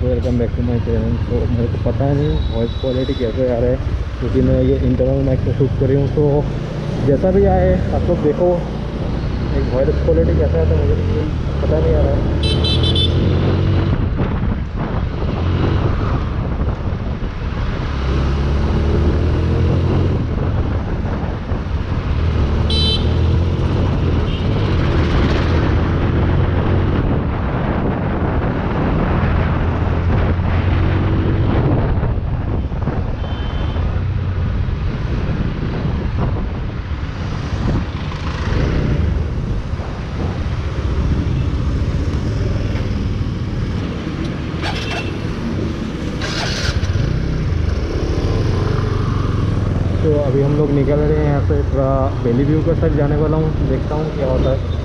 Guys, welcome back to my channel. तो मेरे को पता नहीं वॉइस क्वालिटी कैसे आ रहा है, क्योंकि मैं ये इंटरनल माइक से शूट कर रही हूँ। तो जैसा भी आए आप लोग देखो, एक वॉइस क्वालिटी कैसा आता है मुझे पता नहीं आ रहा है। तो अभी हम लोग निकल रहे हैं यहाँ से, थोड़ा बेली व्यू के साइड जाने वाला हूँ, देखता हूँ क्या होता है।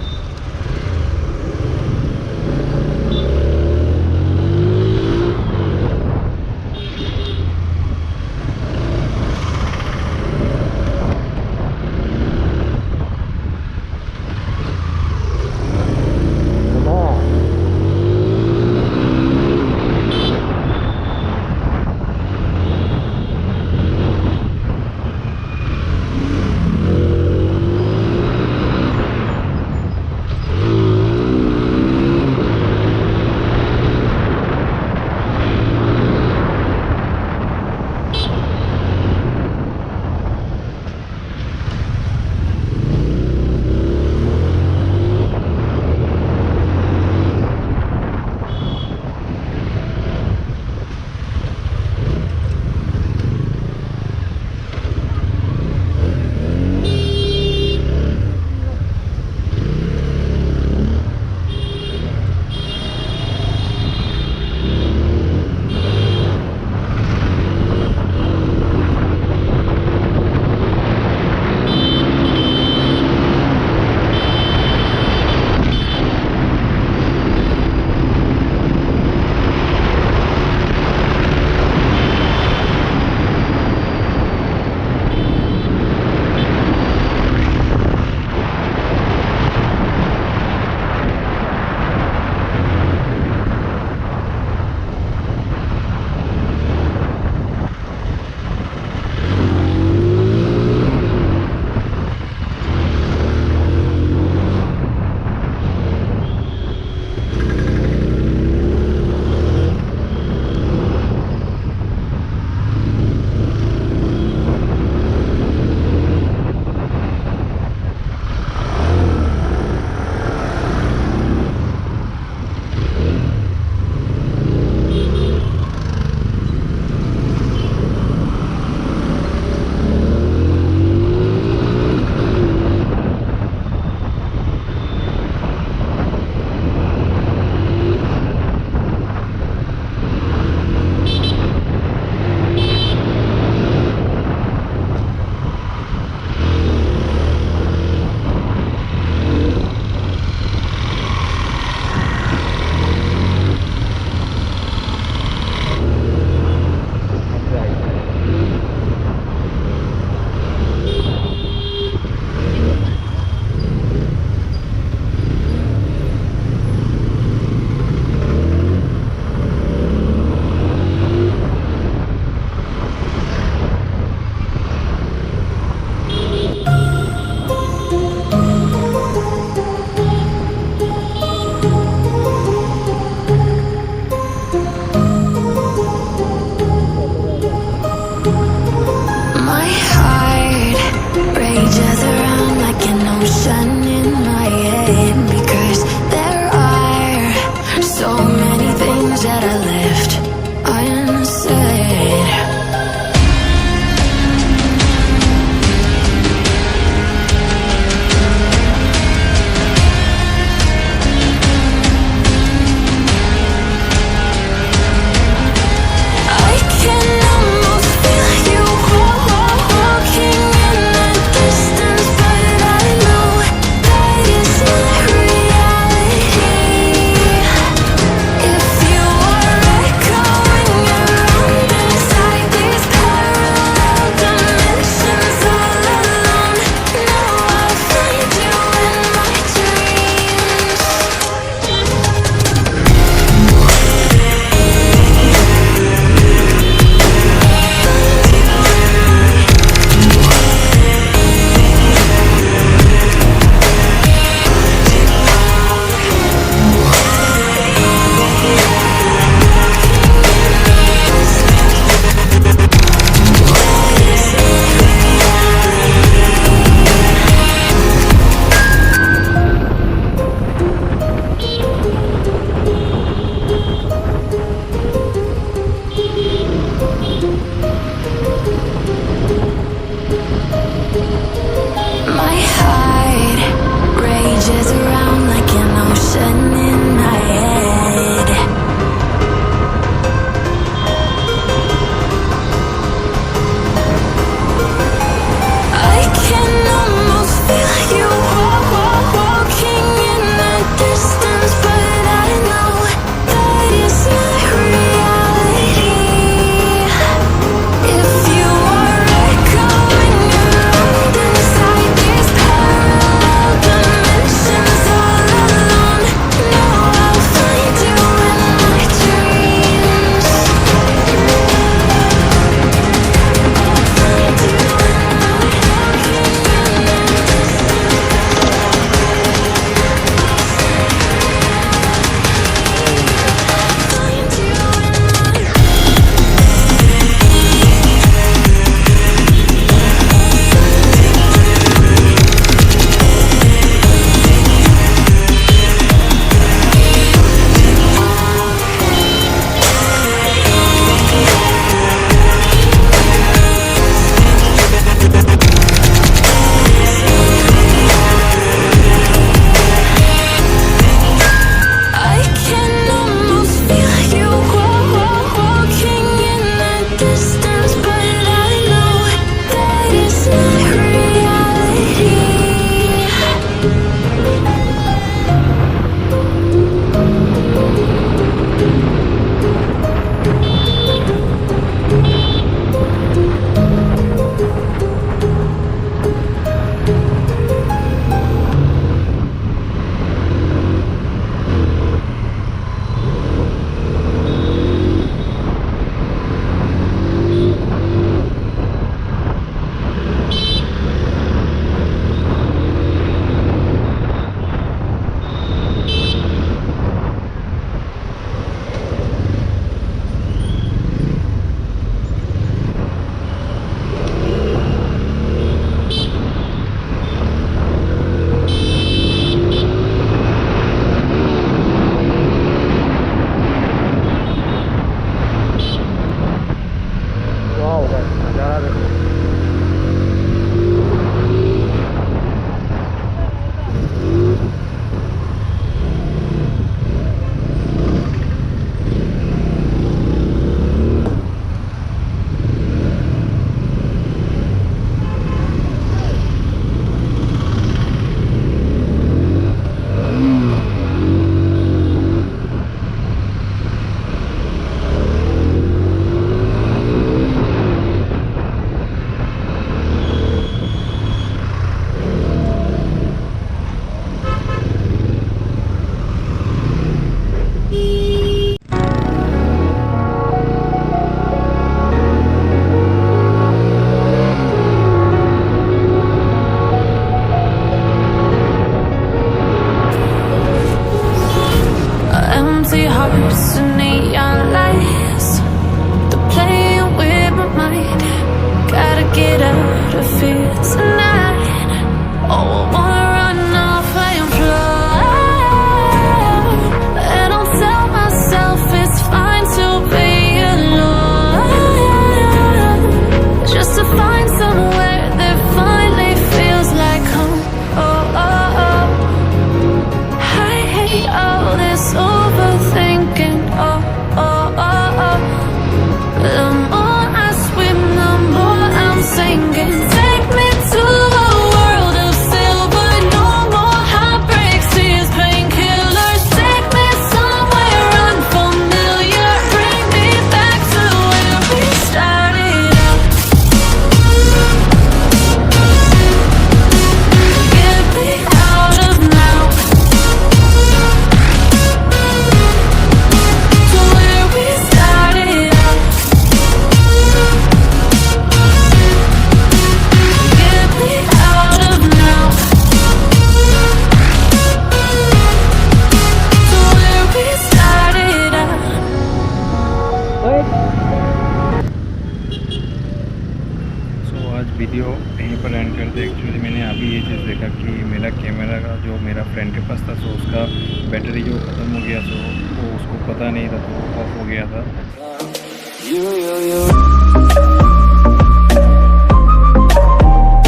वीडियो यहीं पर एंड करते। एक्चुअली मैंने अभी ये चीज़ देखा कि मेरा कैमरा का जो मेरा फ्रेंड के पास था, सो उसका बैटरी जो ख़त्म हो गया, सो वो उसको पता नहीं था, तो वो ऑफ हो गया था।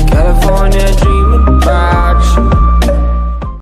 California dreaming about you.